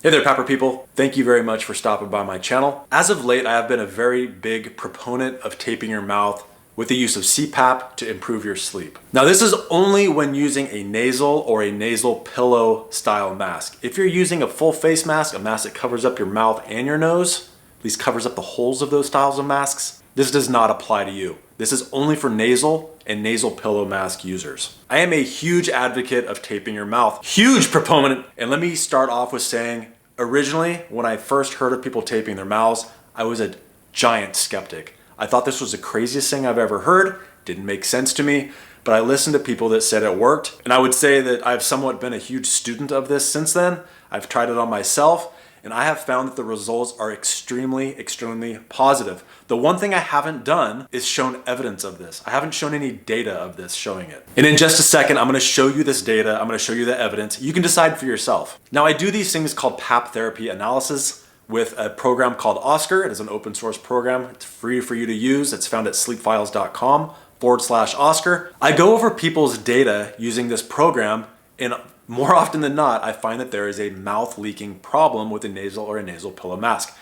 Hey there, Pepper people. Thank you very much for stopping by my channel. As of late, I have been a very big proponent of taping your mouth with the use of CPAP to improve your sleep. Now, this is only when using a nasal or a nasal pillow style mask. If you're using a full face mask, a mask that covers up your mouth and your nose, at least covers up the holes of those styles of masks, this does not apply to you. This is only for nasal and nasal pillow mask users. I am a huge advocate of taping your mouth, huge proponent. And let me start off with saying, originally, when I first heard of people taping their mouths, I was a giant skeptic. I thought this was the craziest thing I've ever heard. Didn't make sense to me, but I listened to people that said it worked. And I would say that I've somewhat been a huge student of this since then. I've tried it on myself, and I have found that the results are extremely, extremely positive. The one thing I haven't done is shown evidence of this. I haven't shown any data of this showing it. And in just a second, I'm gonna show you this data. I'm gonna show you the evidence. You can decide for yourself. Now, I do these things called PAP therapy analysis with a program called Oscar. It is an open source program. It's free for you to use. It's found at sleepfiles.com/Oscar. I go over people's data using this program, and more often than not, I find that there is a mouth leaking problem with a nasal or a nasal pillow mask.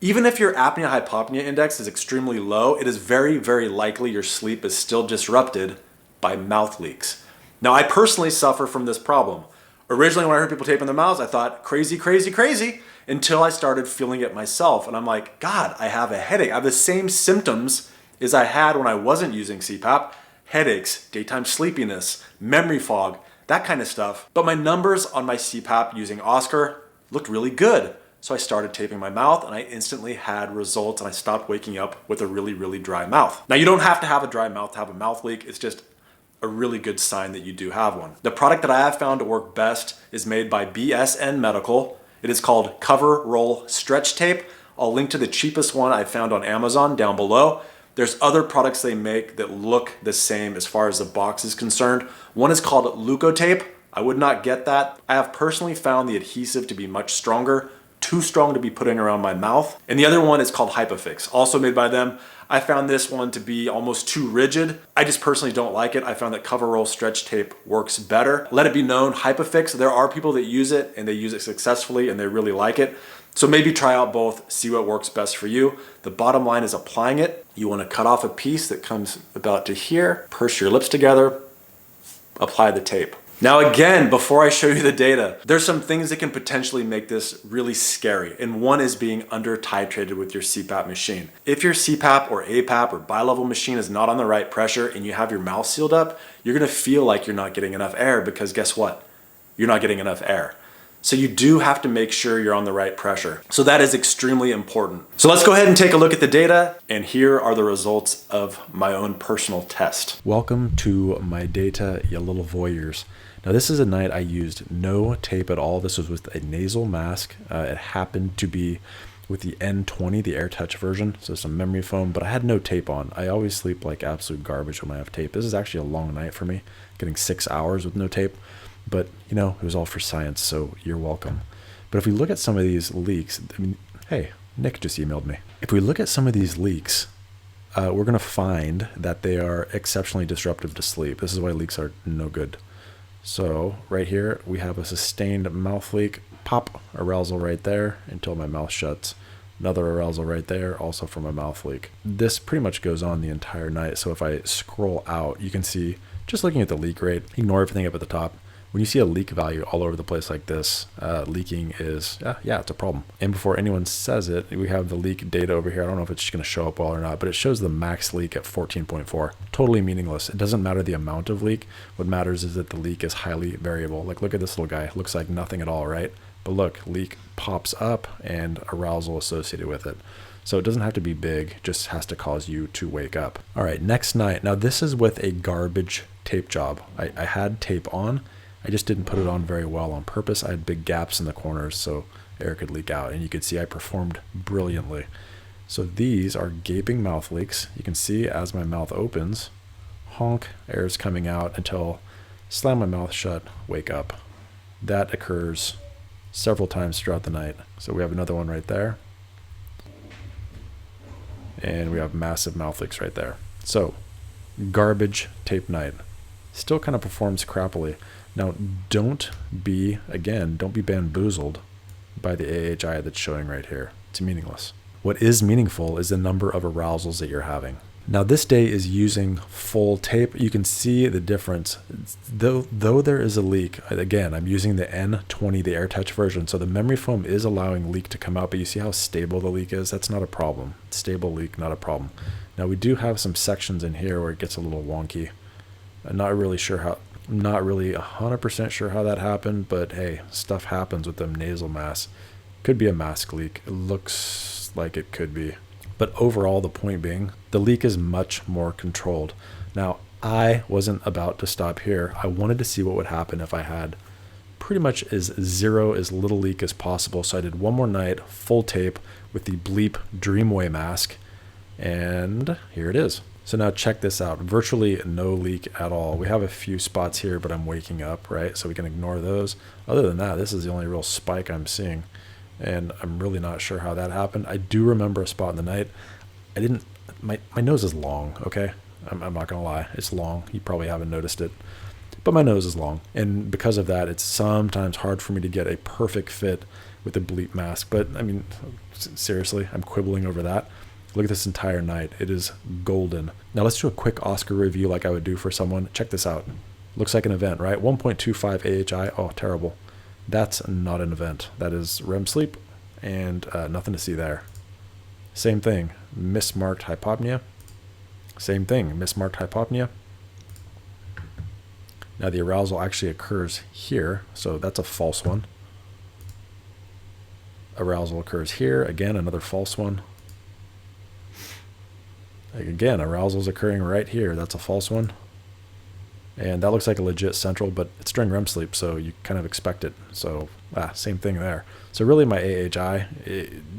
Even if your apnea-hypopnea index is extremely low, it is very, very likely your sleep is still disrupted by mouth leaks. Now, I personally suffer from this problem. Originally, when I heard people taping their mouths, I thought crazy, crazy, crazy, until I started feeling it myself. And I'm like, God, I have a headache. I have the same symptoms as I had when I wasn't using CPAP. Headaches, daytime sleepiness, memory fog, that kind of stuff. But my numbers on my CPAP using Oscar looked really good. So I started taping my mouth and I instantly had results, and I stopped waking up with a really, really dry mouth. Now, you don't have to have a dry mouth to have a mouth leak. It's just a really good sign that you do have one. The product that I have found to work best is made by BSN Medical. It is called Cover Roll Stretch Tape. I'll link to the cheapest one I found on Amazon down below. There's other products they make that look the same as far as the box is concerned. One is called Leukotape. I would not get that. I have personally found the adhesive to be much stronger, too strong to be putting around my mouth. And the other one is called Hypafix, also made by them. I found this one to be almost too rigid. I just personally don't like it. I found that Cover Roll Stretch Tape works better. Let it be known, Hypafix, there are people that use it and they use it successfully and they really like it. So maybe try out both, see what works best for you. The bottom line is applying it. You want to cut off a piece that comes about to here, purse your lips together, apply the tape. Now again, before I show you the data, there's some things that can potentially make this really scary. And one is being under titrated with your CPAP machine. If your CPAP or APAP or bilevel machine is not on the right pressure and you have your mouth sealed up, you're gonna feel like you're not getting enough air, because guess what? You're not getting enough air. So you do have to make sure you're on the right pressure. So that is extremely important. So let's go ahead and take a look at the data, and here are the results of my own personal test. Welcome to my data, you little voyeurs. Now, this is a night I used no tape at all. This was with a nasal mask. It happened to be with the N20, the AirTouch version, so some memory foam, but I had no tape on. I always sleep like absolute garbage when I have tape. This is actually a long night for me, getting 6 hours with no tape, but you know, it was all for science, so you're welcome. But if we look at some of these leaks, I mean, hey, Nick just emailed me. If we look at some of these leaks, we're gonna find that they are exceptionally disruptive to sleep. This is why leaks are no good. So right here, we have a sustained mouth leak, pop, arousal right there until my mouth shuts. Another arousal right there, also from a mouth leak. This pretty much goes on the entire night. So if I scroll out, you can see, just looking at the leak rate, ignore everything up at the top. When you see a leak value all over the place like this, leaking is, yeah, it's a problem. And before anyone says it, we have the leak data over here. I don't know if it's going to show up well or not, but it shows the max leak at 14.4. Totally meaningless. It doesn't matter the amount of leak. What matters is that the leak is highly variable. Like, look at this little guy. Looks like nothing at all, right? But look, leak pops up and arousal associated with it. So it doesn't have to be big, just has to cause you to wake up. All right, next night. Now this is with a garbage tape job. I had tape on. I just didn't put it on very well on purpose. I had big gaps in the corners so air could leak out, and you could see I performed brilliantly. So these are gaping mouth leaks. You can see as my mouth opens, honk, air is coming out until slam my mouth shut, wake up. That occurs several times throughout the night. So we have another one right there. And we have massive mouth leaks right there. So garbage tape night. Still kind of performs crappily. Now, don't be bamboozled by the AHI that's showing right here. It's meaningless. What is meaningful is the number of arousals that you're having. Now this day is using full tape. You can see the difference. Though there is a leak, again, I'm using the N20, the AirTouch version, so the memory foam is allowing leak to come out, but you see how stable the leak is? That's not a problem. Stable leak, not a problem. Now we do have some sections in here where it gets a little wonky. I'm not really 100% sure how that happened, but hey, stuff happens with them nasal masks. Could be a mask leak. It looks like it could be. But overall, the point being, the leak is much more controlled. Now, I wasn't about to stop here. I wanted to see what would happen if I had pretty much as little leak as possible. So I did one more night, full tape with the Bleep Dreamway mask. And here it is. So now check this out. Virtually no leak at all. We have a few spots here, but I'm waking up, right? So we can ignore those. Other than that, this is the only real spike I'm seeing. And I'm really not sure how that happened. I do remember a spot in the night. My nose is long, okay? I'm not gonna lie, it's long. You probably haven't noticed it, but my nose is long. And because of that, it's sometimes hard for me to get a perfect fit with the Bleep mask. But I mean, seriously, I'm quibbling over that. Look at this entire night. It is golden. Now let's do a quick Oscar review like I would do for someone. Check this out. Looks like an event, right? 1.25 AHI, oh, terrible. That's not an event. That is REM sleep and nothing to see there. Same thing, mismarked hypopnea. Same thing, mismarked hypopnea. Now the arousal actually occurs here, so that's a false one. Arousal occurs here, again, another false one. Again, arousal is occurring right here, that's a false one. And that looks like a legit central, but it's during REM sleep, so you kind of expect it. So, same thing there. So really my AHI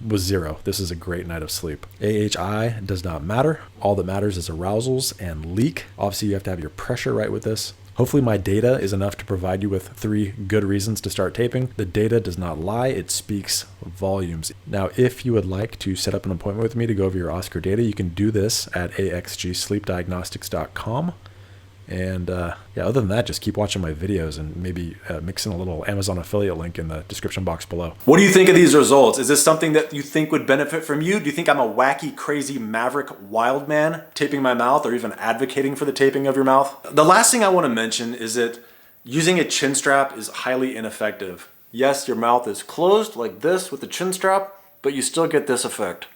was 0. This is a great night of sleep. AHI does not matter. All that matters is arousals and leak. Obviously, you have to have your pressure right with this. Hopefully my data is enough to provide you with 3 good reasons to start taping. The data does not lie, it speaks volumes. Now, if you would like to set up an appointment with me to go over your Oscar data, you can do this at axgsleepdiagnostics.com. And other than that, just keep watching my videos and maybe mix in a little Amazon affiliate link in the description box below. What do you think of these results? Is this something that you think would benefit from you? Do you think I'm a wacky, crazy, maverick, wild man taping my mouth or even advocating for the taping of your mouth? The last thing I want to mention is that using a chin strap is highly ineffective. Yes, your mouth is closed like this with the chin strap, but you still get this effect.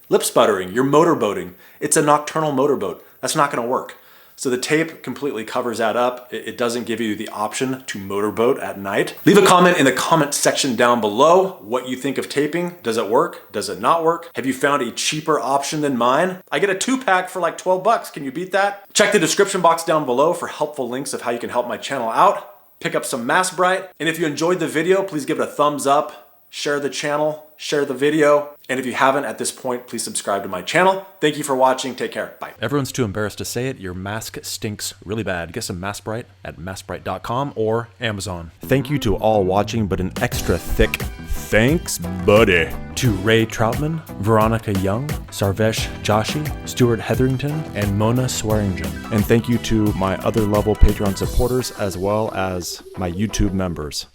Lip sputtering, you're motorboating. It's a nocturnal motorboat. That's not gonna work. So the tape completely covers that up. It doesn't give you the option to motorboat at night. Leave a comment in the comment section down below what you think of taping. Does it work? Does it not work? Have you found a cheaper option than mine? I get a 2-pack for like 12 bucks. Can you beat that? Check the description box down below for helpful links of how you can help my channel out. Pick up some Mask Bright. And if you enjoyed the video, please give it a thumbs up. Share the channel, share the video. And if you haven't at this point, please subscribe to my channel. Thank you for watching. Take care. Bye. Everyone's too embarrassed to say it. Your mask stinks really bad. Get some Mask Bright at maskbright.com or Amazon. Thank you to all watching, but an extra thick thanks, buddy, to Ray Troutman, Veronica Young, Sarvesh Joshi, Stuart Hetherington, and Mona Swearingen. And thank you to my other level Patreon supporters as well as my YouTube members.